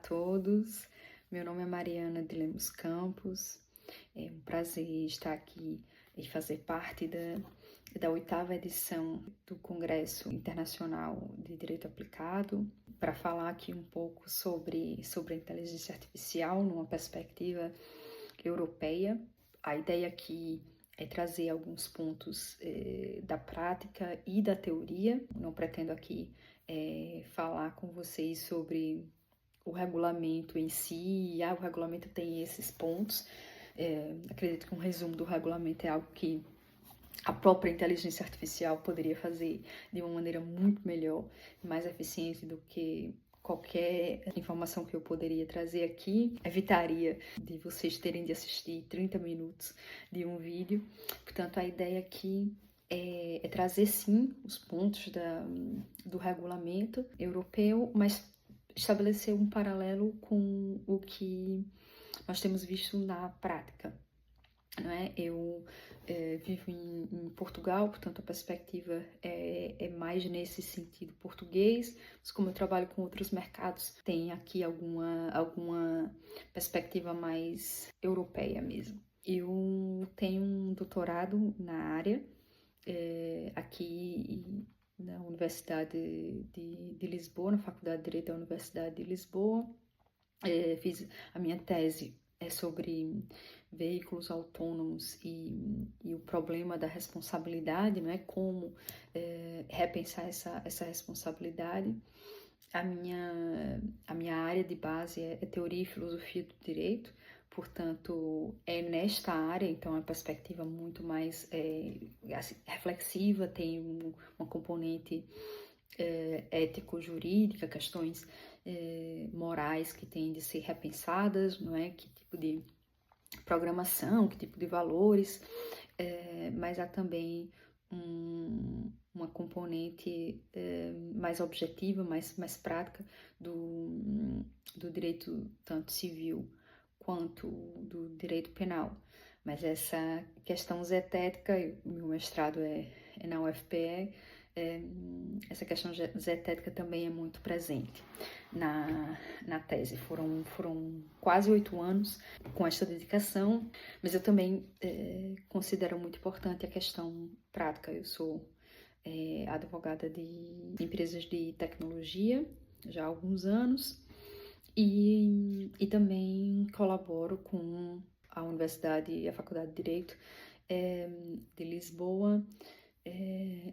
todos, meu nome é Mariana de Lemos Campos, é um prazer estar aqui e fazer parte da 8ª edição do Congresso Internacional de Direito Aplicado, para falar aqui um pouco sobre a inteligência artificial numa perspectiva europeia. A ideia aqui é trazer alguns pontos da prática e da teoria. Não pretendo aqui falar com vocês sobre o regulamento em si, o regulamento tem esses pontos. Acredito que um resumo do regulamento é algo que a própria inteligência artificial poderia fazer de uma maneira muito melhor, mais eficiente do que qualquer informação que eu poderia trazer aqui. Evitaria de vocês terem de assistir 30 minutos de um vídeo. Portanto, a ideia aqui é trazer sim os pontos do regulamento europeu, mas estabelecer um paralelo com o que nós temos visto na prática. Não é? Eu vivo em Portugal, portanto a perspectiva é mais nesse sentido português, mas como eu trabalho com outros mercados, tem aqui alguma perspectiva mais europeia mesmo. Eu tenho um doutorado na área, aqui na Universidade de Lisboa, na Faculdade de Direito da Universidade de Lisboa. Fiz a minha tese sobre veículos autônomos e o problema da responsabilidade, não é? Como repensar essa responsabilidade. A minha área de base é teoria e filosofia do direito, portanto, é nesta área, então, é uma perspectiva muito mais assim, reflexiva, tem uma componente ético-jurídica, questões morais que têm de ser repensadas, não é? Que tipo de programação, que tipo de valores, mas há também uma componente mais objetiva, mais prática do direito tanto civil quanto do direito penal. Mas essa questão zetética, o meu mestrado é na UFPE, essa questão zetética também é muito presente na tese. Foram quase 8 anos com esta dedicação, mas eu também considero muito importante a questão prática. Eu sou advogada de empresas de tecnologia já há alguns anos e também colaboro com a Universidade e a Faculdade de Direito de Lisboa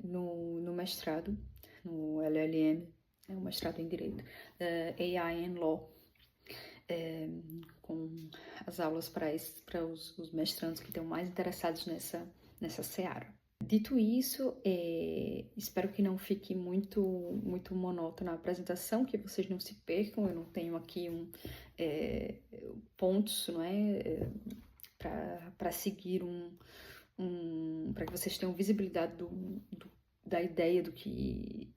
no mestrado, no LLM, um mestrado em Direito, AI and Law, com as aulas para os mestrandos que estão mais interessados nessa seara. Dito isso, espero que não fique muito monótona a apresentação, que vocês não se percam. Eu não tenho aqui pontos, não é, para seguir para que vocês tenham visibilidade da ideia do que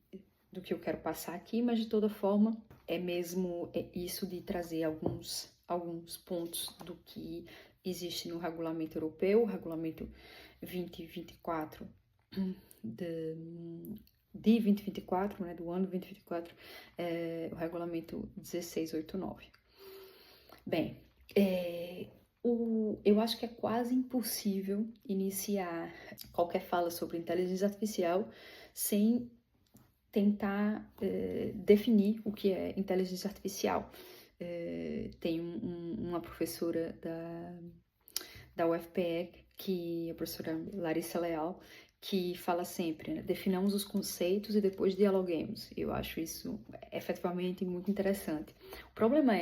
eu quero passar aqui, mas de toda forma é isso de trazer alguns pontos do que existe no regulamento europeu, o regulamento 2024 de 2024, né, do ano 2024, o regulamento 1689. Bem, eu acho que é quase impossível iniciar qualquer fala sobre inteligência artificial sem tentar definir o que é inteligência artificial. Tem uma professora da UFPE, que é a professora Larissa Leal, que fala sempre, né, definamos os conceitos e depois dialoguemos. Eu acho isso efetivamente muito interessante. O problema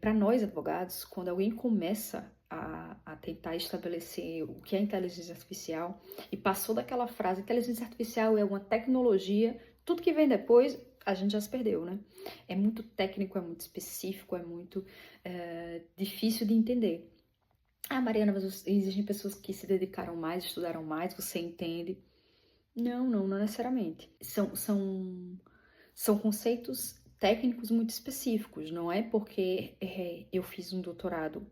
para nós advogados, quando alguém começa a tentar estabelecer o que é inteligência artificial e passou daquela frase, inteligência artificial é uma tecnologia, tudo que vem depois a gente já se perdeu, né? É muito técnico, é muito específico, é muito difícil de entender. Mariana, mas existem pessoas que se dedicaram mais, estudaram mais, você entende? Não necessariamente. São conceitos técnicos muito específicos, não é porque eu fiz um doutorado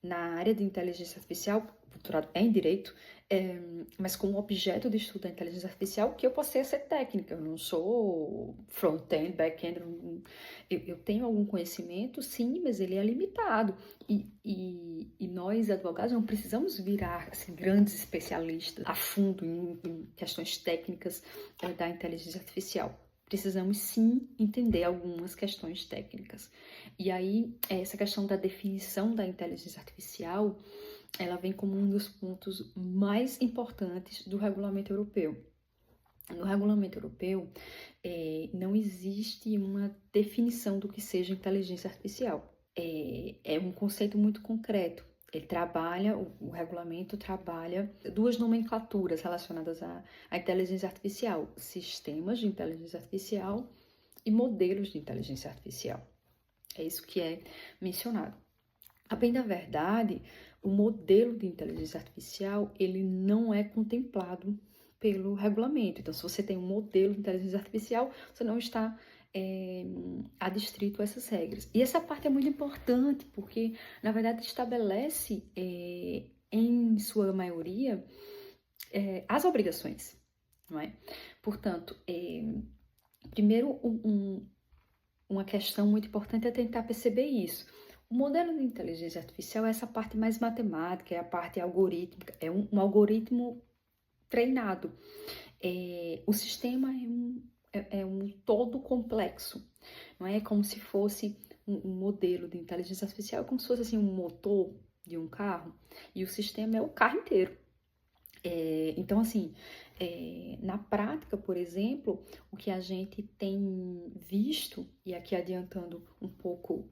na área de inteligência artificial, o doutorado é em direito, mas com o objeto de estudo da inteligência artificial, que eu possa ser técnica, eu não sou front-end, back-end, eu tenho algum conhecimento, sim, mas ele é limitado. E nós, advogados, não precisamos virar assim, grandes especialistas a fundo em questões técnicas da inteligência artificial. Precisamos sim entender algumas questões técnicas. E aí, essa questão da definição da inteligência artificial, ela vem como um dos pontos mais importantes do regulamento europeu. No regulamento europeu, não existe uma definição do que seja inteligência artificial. É um conceito muito concreto. Ele trabalha, o regulamento trabalha duas nomenclaturas relacionadas à inteligência artificial: sistemas de inteligência artificial e modelos de inteligência artificial. É isso que é mencionado. A bem da verdade, o modelo de inteligência artificial, ele não é contemplado pelo regulamento. Então, se você tem um modelo de inteligência artificial, você não está adstrito a essas regras. E essa parte é muito importante, porque, na verdade, estabelece, em sua maioria, as obrigações, não é? Portanto, primeiro, uma questão muito importante é tentar perceber isso. O modelo de inteligência artificial é essa parte mais matemática, é a parte algorítmica, é um algoritmo treinado. O sistema é um todo complexo, não é como se fosse um modelo de inteligência artificial, é como se fosse assim, um motor de um carro, e o sistema é o carro inteiro. Então, assim, na prática, por exemplo, o que a gente tem visto, e aqui adiantando um pouco,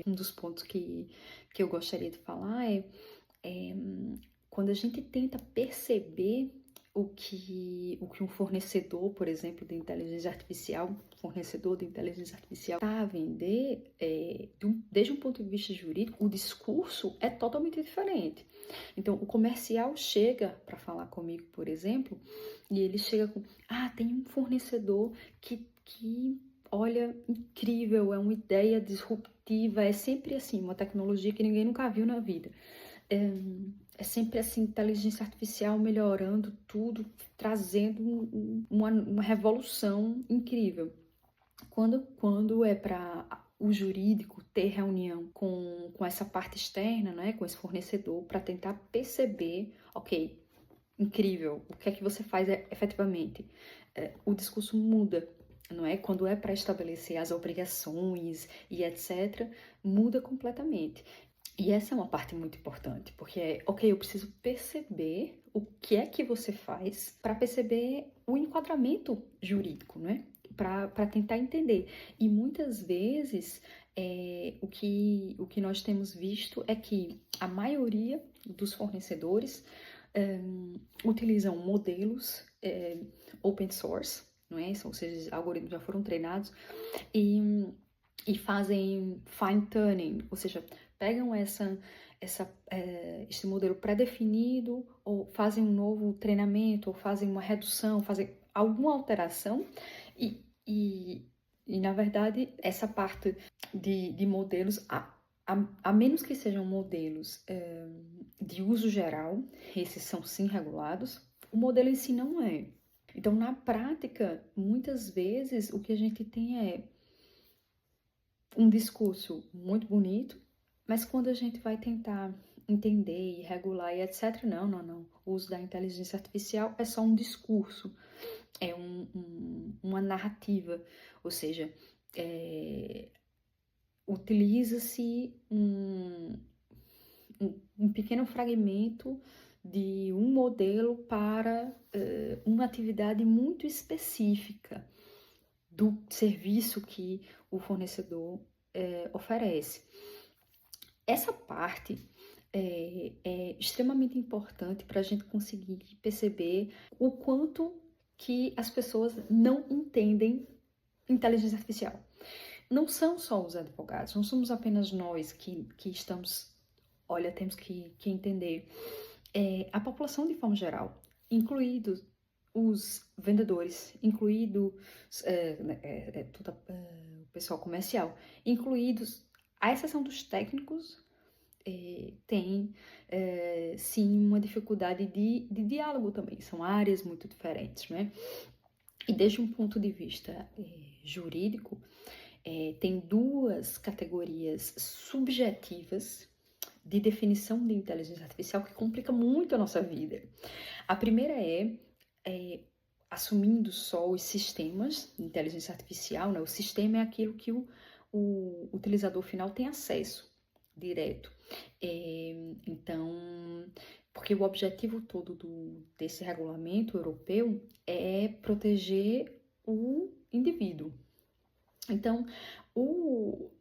um dos pontos que eu gostaria de falar quando a gente tenta perceber o que um fornecedor, por exemplo, de inteligência artificial, está a vender, desde um ponto de vista jurídico, o discurso é totalmente diferente. Então, o comercial chega para falar comigo, por exemplo, e ele chega com, tem um fornecedor que olha, incrível, é uma ideia disruptiva, é sempre assim, uma tecnologia que ninguém nunca viu na vida. É sempre assim, inteligência artificial melhorando tudo, trazendo uma revolução incrível. Quando é para o jurídico ter reunião com essa parte externa, né, com esse fornecedor, para tentar perceber, ok, incrível, o que é que você faz efetivamente? O discurso muda, não é? Quando é para estabelecer as obrigações e etc., muda completamente. E essa é uma parte muito importante, porque eu preciso perceber o que é que você faz para perceber o enquadramento jurídico, né? Para tentar entender. E muitas vezes o que nós temos visto é que a maioria dos fornecedores utilizam modelos open source, não é? Ou seja, algoritmos já foram treinados e fazem fine tuning, ou seja, pegam esse modelo pré-definido ou fazem um novo treinamento ou fazem uma redução, fazem alguma alteração e na verdade essa parte de modelos, a menos que sejam modelos de uso geral, esses são sim regulados, o modelo em si não é. Então, na prática, muitas vezes o que a gente tem é um discurso muito bonito, mas quando a gente vai tentar entender e regular e etc., não. O uso da inteligência artificial é só um discurso, é uma narrativa, ou seja, utiliza-se um pequeno fragmento de um modelo para uma atividade muito específica do serviço que o fornecedor oferece. Essa parte é extremamente importante para a gente conseguir perceber o quanto que as pessoas não entendem inteligência artificial. Não são só os advogados, não somos apenas nós que estamos, temos que entender. A população de forma geral, incluídos os vendedores, incluído todo o pessoal comercial, incluídos, à exceção dos técnicos, tem, sim, uma dificuldade de diálogo também. São áreas muito diferentes, né? E desde um ponto de vista jurídico, tem duas categorias subjetivas de definição de inteligência artificial que complica muito a nossa vida. A primeira assumindo só os sistemas de inteligência artificial, né? O sistema é aquilo que o utilizador final tem acesso direto. Então, porque o objetivo todo desse regulamento europeu é proteger o indivíduo. Então, o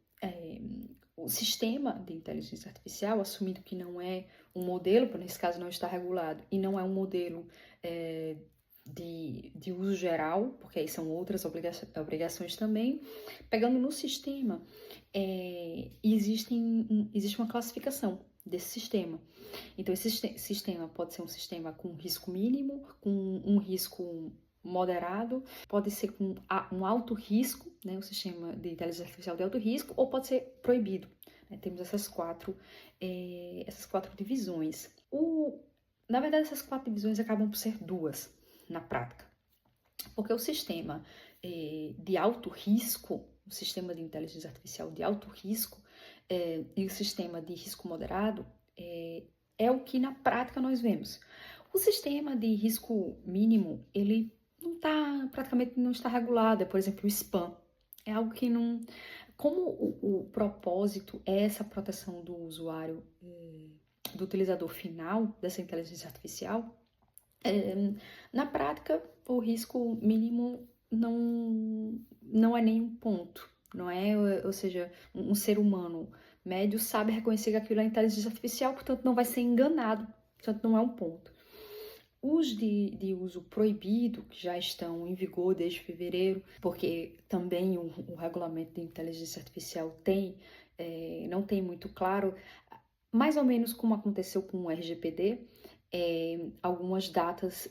sistema de inteligência artificial, assumindo que não é um modelo, nesse caso não está regulado, e não é um modelo de uso geral, porque aí são outras obrigações também, pegando no sistema, existe uma classificação desse sistema. Então, esse sistema pode ser um sistema com risco mínimo, com um risco moderado, pode ser com um alto risco, né, o sistema de inteligência artificial de alto risco, ou pode ser proibido. Né? Temos essas quatro divisões. Na verdade, essas 4 divisões acabam por ser 2 na prática, porque o sistema de alto risco, o sistema de inteligência artificial de alto risco e o sistema de risco moderado é o que na prática nós vemos. O sistema de risco mínimo, ele praticamente não está regulado, por exemplo, o spam. É algo que não... Como o propósito é essa proteção do usuário, do utilizador final dessa inteligência artificial, na prática, o risco mínimo não é nenhum ponto, não é? Ou seja, um ser humano médio sabe reconhecer que aquilo é inteligência artificial, portanto não vai ser enganado, portanto não é um ponto. Os de uso proibido, que já estão em vigor desde fevereiro, porque também o regulamento de inteligência artificial não tem muito claro, mais ou menos como aconteceu com o RGPD, algumas datas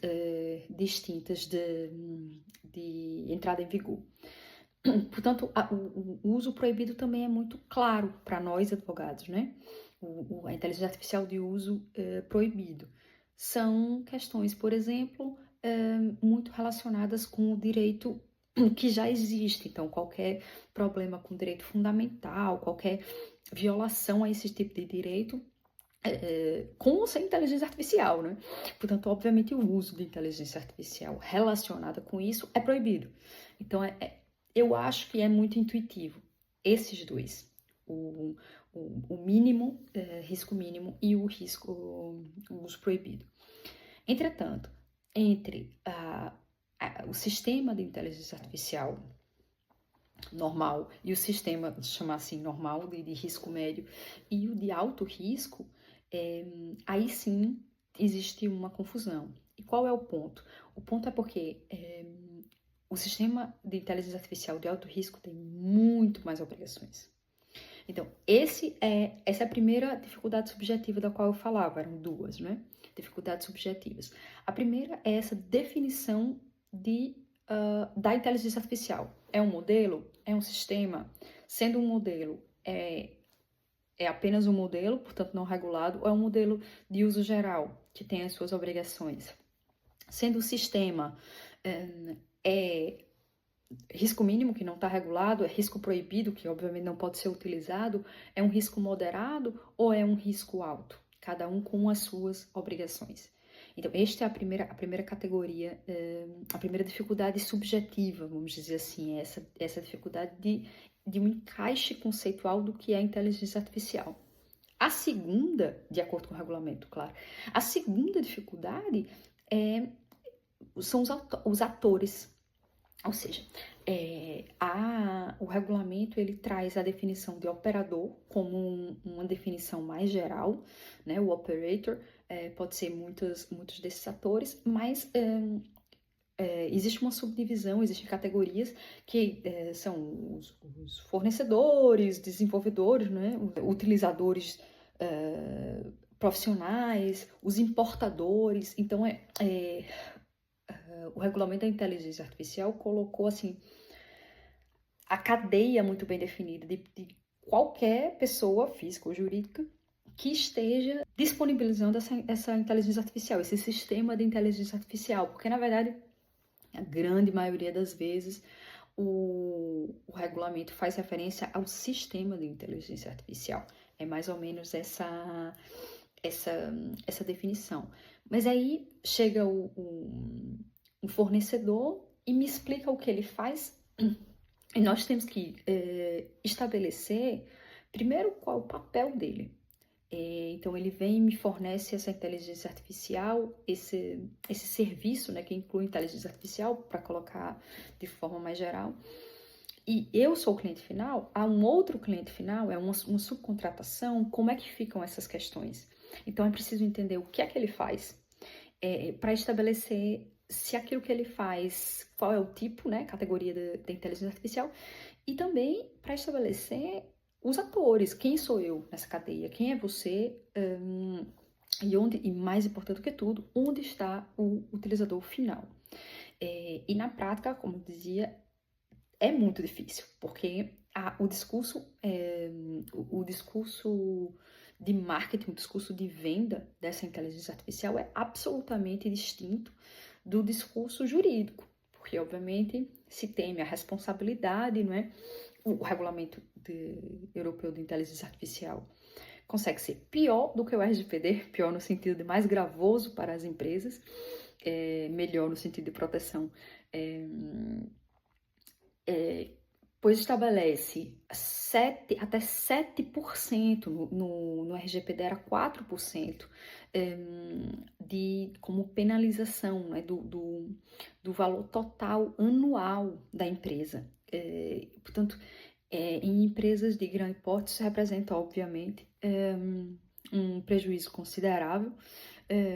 distintas de entrada em vigor. Portanto, o uso proibido também é muito claro para nós advogados, né? A inteligência artificial de uso proibido. São questões, por exemplo, muito relacionadas com o direito que já existe. Então, qualquer problema com direito fundamental, qualquer violação a esse tipo de direito, com ou sem inteligência artificial, né? Portanto, obviamente, o uso de inteligência artificial relacionada com isso é proibido. Então, eu acho que é muito intuitivo esses dois, o mínimo, risco mínimo e o uso proibido. Entretanto, entre o sistema de inteligência artificial normal e o sistema, vamos chamar assim, normal, de risco médio e o de alto risco, aí sim existe uma confusão. E qual é o ponto? O ponto é porque o sistema de inteligência artificial de alto risco tem muito mais obrigações. Então, essa é a primeira dificuldade subjetiva da qual eu falava, eram 2, né? Dificuldades subjetivas. A primeira é essa definição da inteligência artificial. É um modelo? É um sistema? Sendo um modelo, é apenas um modelo, portanto não regulado, ou é um modelo de uso geral, que tem as suas obrigações? Sendo o sistema, é risco mínimo, que não está regulado, é risco proibido, que obviamente não pode ser utilizado, é um risco moderado ou é um risco alto? Cada um com as suas obrigações. Então, esta é a primeira categoria, a primeira dificuldade subjetiva, vamos dizer assim, essa dificuldade de um encaixe conceitual do que é inteligência artificial. A segunda, de acordo com o regulamento, claro, a segunda dificuldade são os atores. Ou seja, o regulamento ele traz a definição de operador como uma definição mais geral, né? O operator pode ser muitos desses atores, mas existe uma subdivisão, existem categorias que são os fornecedores, desenvolvedores, né? Utilizadores profissionais, os importadores. Então, o regulamento da inteligência artificial colocou assim a cadeia muito bem definida de qualquer pessoa física ou jurídica que esteja disponibilizando essa inteligência artificial, esse sistema de inteligência artificial, porque na verdade, a grande maioria das vezes, o regulamento faz referência ao sistema de inteligência artificial. É mais ou menos essa definição. Mas aí chega o fornecedor e me explica o que ele faz, e nós temos que estabelecer, primeiro, qual é o papel dele. Então, ele vem e me fornece essa inteligência artificial, esse serviço, né, que inclui inteligência artificial, para colocar de forma mais geral. E eu sou o cliente final, há um outro cliente final, é uma subcontratação, como é que ficam essas questões? Então, é preciso entender o que é que ele faz, para estabelecer se aquilo que ele faz, qual é o tipo, né, categoria da inteligência artificial, e também para estabelecer os atores, quem sou eu nessa cadeia, quem é você, e mais importante do que tudo, onde está o utilizador final. E na prática, como eu dizia, é muito difícil, porque o discurso de marketing, o discurso de venda dessa inteligência artificial é absolutamente distinto do discurso jurídico, porque obviamente se teme a responsabilidade, não é? O regulamento europeu de inteligência artificial consegue ser pior do que o RGPD, pior no sentido de mais gravoso para as empresas, melhor no sentido de proteção, pois estabelece até 7%, no RGPD era 4%, como penalização, né, do valor total anual da empresa. Portanto, em empresas de grande porte, isso representa, obviamente, um prejuízo considerável,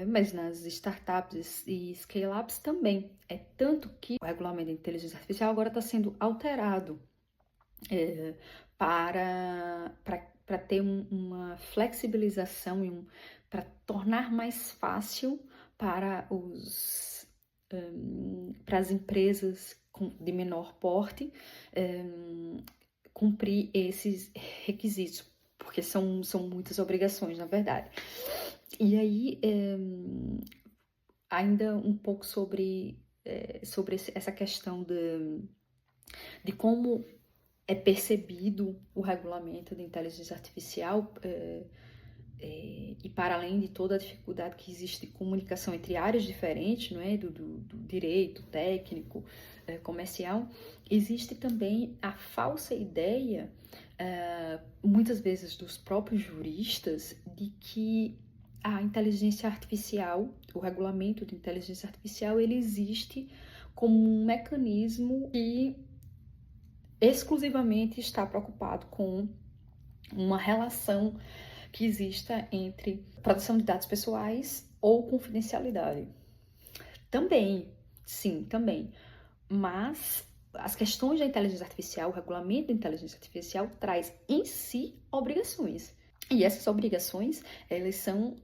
mas nas startups e scale-ups também. É tanto que o regulamento de inteligência artificial agora está sendo alterado para ter uma flexibilização e para tornar mais fácil para as empresas de menor porte cumprir esses requisitos, porque são muitas obrigações, na verdade. E aí, ainda um pouco sobre essa questão de como é percebido o regulamento de inteligência artificial, e para além de toda a dificuldade que existe de comunicação entre áreas diferentes, não é? do direito, técnico, comercial, existe também a falsa ideia, muitas vezes dos próprios juristas, de que a inteligência artificial, o regulamento de inteligência artificial, ele existe como um mecanismo que exclusivamente está preocupado com uma relação que exista entre proteção de dados pessoais ou confidencialidade. Também, sim, também. Mas as questões da inteligência artificial, o regulamento da inteligência artificial traz em si obrigações. E essas obrigações, elas são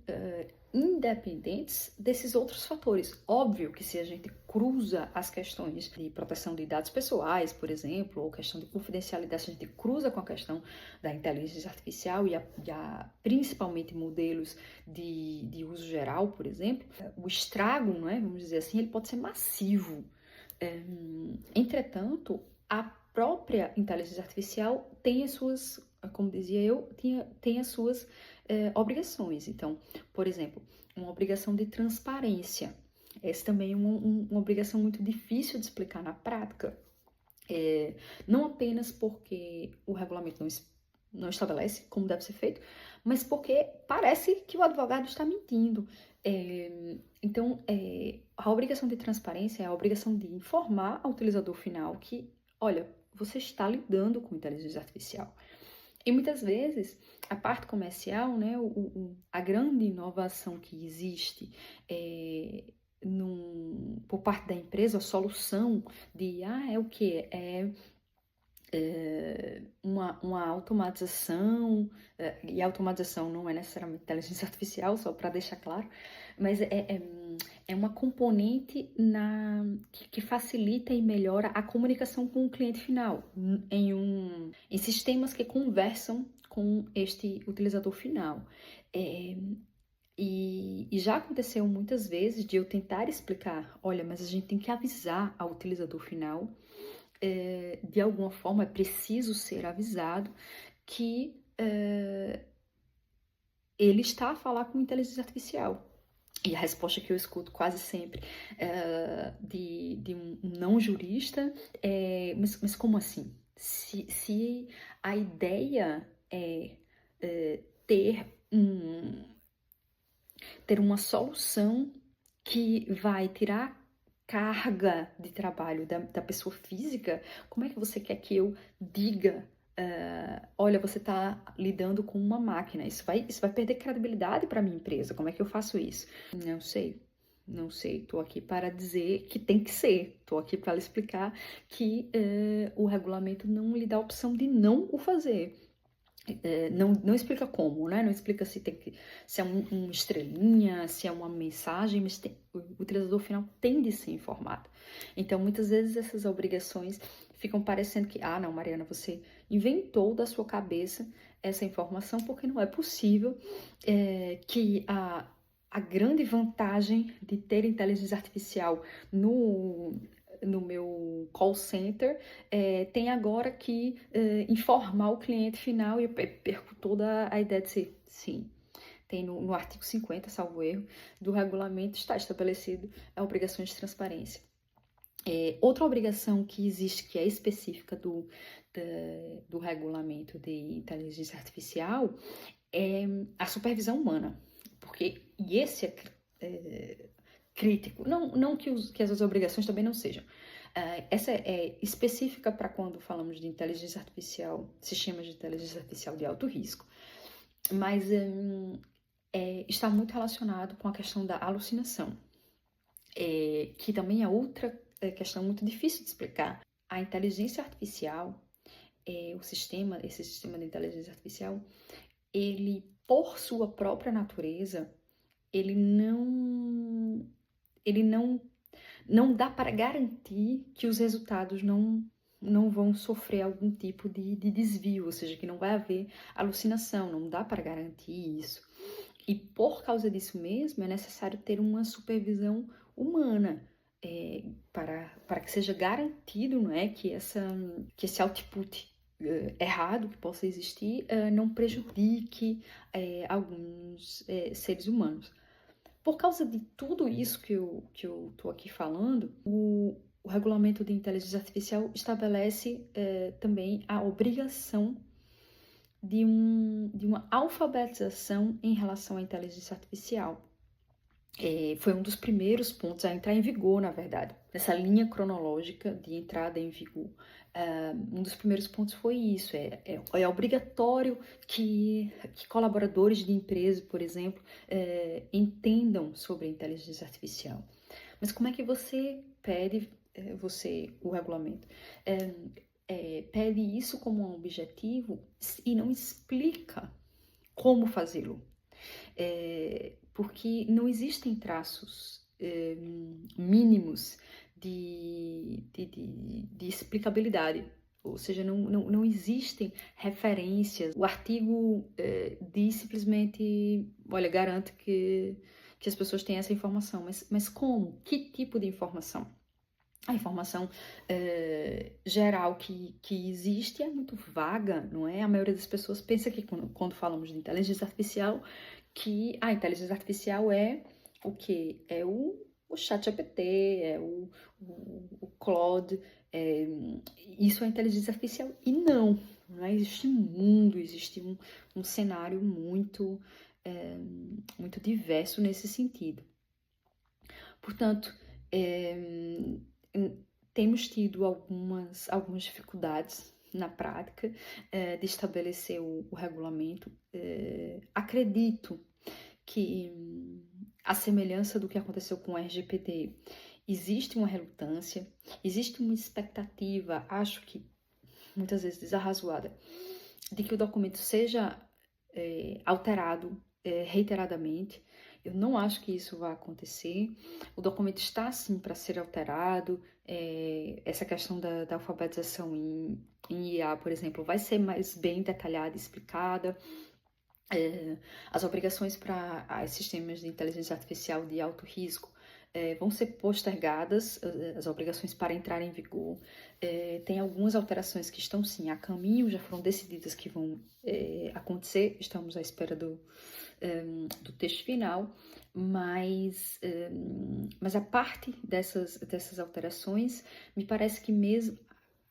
independentes desses outros fatores. Óbvio que se a gente cruza as questões de proteção de dados pessoais, por exemplo, ou questão de confidencialidade, se a gente cruza com a questão da inteligência artificial e principalmente modelos de uso geral, por exemplo, o estrago, não é? Vamos dizer assim, ele pode ser massivo. Entretanto, a própria inteligência artificial tem as suas, como dizia eu, tem as suas obrigações. Então, por exemplo, uma obrigação de transparência. Essa também é uma obrigação muito difícil de explicar na prática. Não apenas porque o regulamento não estabelece como deve ser feito, mas porque parece que o advogado está mentindo. Então, a obrigação de transparência é a obrigação de informar ao utilizador final que, olha, você está lidando com inteligência artificial. E muitas vezes, a parte comercial, né, a grande inovação que existe por parte da empresa, a solução de, é o quê? Uma automatização, e a automatização não é necessariamente inteligência artificial, só para deixar claro, mas é uma componente que facilita e melhora a comunicação com o cliente final, em sistemas que conversam com este utilizador final. É, e já aconteceu muitas vezes de eu tentar explicar, olha, mas a gente tem que avisar ao utilizador final, de alguma forma é preciso ser avisado que ele está a falar com inteligência artificial. E a resposta que eu escuto quase sempre de um não jurista é: mas como assim? Se a ideia é ter uma solução que vai tirar carga de trabalho da pessoa física, como é que você quer que eu diga? Olha, você está lidando com uma máquina, isso vai perder credibilidade para a minha empresa, como é que eu faço isso? Não sei, estou aqui para dizer que tem que ser, estou aqui para lhe explicar que o regulamento não lhe dá a opção de não o fazer. Não explica como, né? Não explica se é um estrelinha, se é uma mensagem, mas o utilizador final tem de ser informado. Então, muitas vezes essas obrigações ficam parecendo que, não, Mariana, você inventou da sua cabeça essa informação, porque não é possível que a grande vantagem de ter inteligência artificial no meu call center, tem agora que informar o cliente final, e eu perco toda a ideia de ser, sim, tem no artigo 50, salvo erro, do regulamento está estabelecido a obrigação de transparência. Outra obrigação que existe, que é específica do regulamento de inteligência artificial, é a supervisão humana, e esse é crítico, não que as outras obrigações também não sejam. Essa é específica para quando falamos de inteligência artificial, sistemas de inteligência artificial de alto risco, mas está muito relacionado com a questão da alucinação, que também é outra questão muito difícil de explicar. A inteligência artificial, esse sistema de inteligência artificial, ele, por sua própria natureza, ele não dá para garantir que os resultados não vão sofrer algum tipo de desvio, ou seja, que não vai haver alucinação, não dá para garantir isso. E por causa disso mesmo, é necessário ter uma supervisão humana, para que seja garantido, não é, que esse output errado que possa existir não prejudique alguns seres humanos. Por causa de tudo isso que eu estou aqui falando, o regulamento de inteligência artificial estabelece também a obrigação de uma alfabetização em relação à inteligência artificial. Foi um dos primeiros pontos a entrar em vigor, na verdade, nessa linha cronológica de entrada em vigor. Um dos primeiros pontos foi isso, é obrigatório que colaboradores de empresa, por exemplo, entendam sobre a inteligência artificial. Mas como é que você pede, o regulamento, pede isso como um objetivo e não explica como fazê-lo? Porque não existem traços mínimos de explicabilidade, ou seja, não existem referências. O artigo diz simplesmente, olha, garanto que as pessoas têm essa informação, mas como? Que tipo de informação? A informação geral que existe é muito vaga, não é? A maioria das pessoas pensa que quando falamos de inteligência artificial, que a inteligência artificial é o quê? É o ChatGPT, é o Claude, isso é inteligência artificial. E não é? Existe um mundo, existe um cenário muito diverso nesse sentido. Portanto, temos tido algumas dificuldades na prática de estabelecer o regulamento. Acredito que, a semelhança do que aconteceu com o RGPD, existe uma relutância, existe uma expectativa, acho que muitas vezes desarrazoada, de que o documento seja alterado reiteradamente. Eu não acho que isso vai acontecer. O documento está, sim, para ser alterado. Essa questão da alfabetização em IA, por exemplo, vai ser mais bem detalhada e explicada. As obrigações para sistemas de inteligência artificial de alto risco vão ser postergadas, as obrigações para entrar em vigor. Tem algumas alterações que estão, sim, a caminho, já foram decididas que vão acontecer, estamos à espera do texto final, mas a parte dessas alterações, me parece que mesmo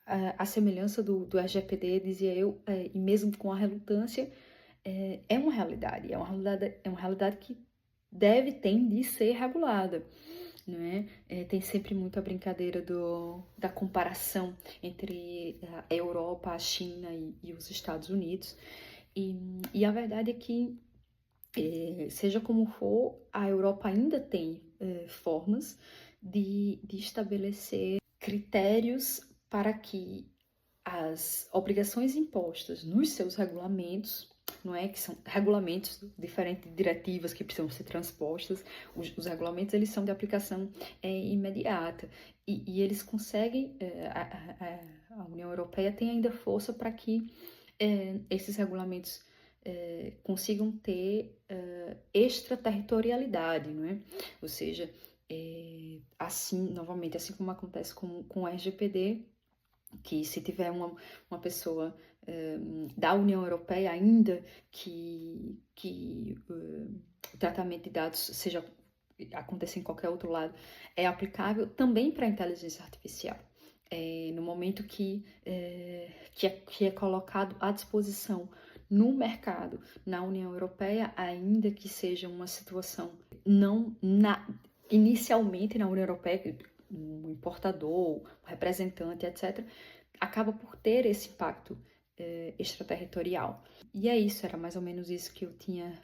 a semelhança do LGPD, dizia eu, e mesmo com a relutância, é uma realidade, que tem de ser regulada, não é? Tem sempre muito a brincadeira da comparação entre a Europa, a China e os Estados Unidos, e a verdade é que, seja como for, a Europa ainda tem formas de estabelecer critérios para que as obrigações impostas nos seus regulamentos, não é? Que são regulamentos diferentes de diretivas que precisam ser transpostas. Os regulamentos, eles são de aplicação imediata. E eles conseguem, a União Europeia tem ainda força para que esses regulamentos consigam ter extraterritorialidade, não é? Ou seja, assim, novamente, assim como acontece com o RGPD, que se tiver uma pessoa da União Europeia ainda que o tratamento de dados seja aconteça em qualquer outro lado, é aplicável também para a inteligência artificial. No momento que é colocado à disposição no mercado, na União Europeia, ainda que seja uma situação não inicialmente na União Europeia, um importador, um representante, etc., acaba por ter esse impacto extraterritorial. E é isso, era mais ou menos isso que eu tinha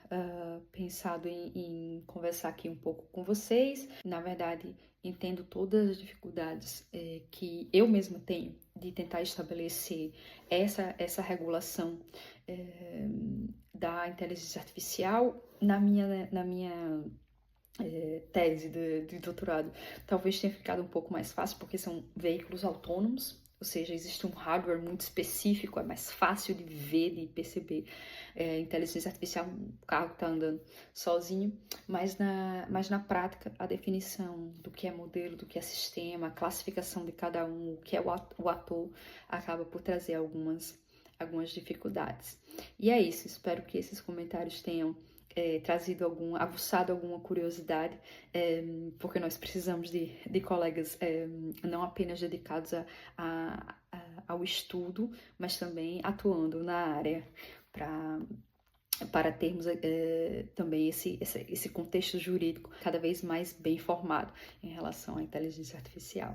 pensado em conversar aqui um pouco com vocês. Na verdade, entendo todas as dificuldades que eu mesma tenho de tentar estabelecer essa regulação da inteligência artificial na minha tese de doutorado. Talvez tenha ficado um pouco mais fácil, porque são veículos autônomos, ou seja, existe um hardware muito específico, é mais fácil de ver, de perceber. Inteligência artificial, um carro que está andando sozinho, mas na prática, a definição do que é modelo, do que é sistema, a classificação de cada um, o que é o ator, acaba por trazer algumas dificuldades. E é isso, espero que esses comentários tenham aguçado alguma curiosidade, porque nós precisamos de colegas não apenas dedicados ao estudo, mas também atuando na área para termos também esse contexto jurídico cada vez mais bem formado em relação à inteligência artificial.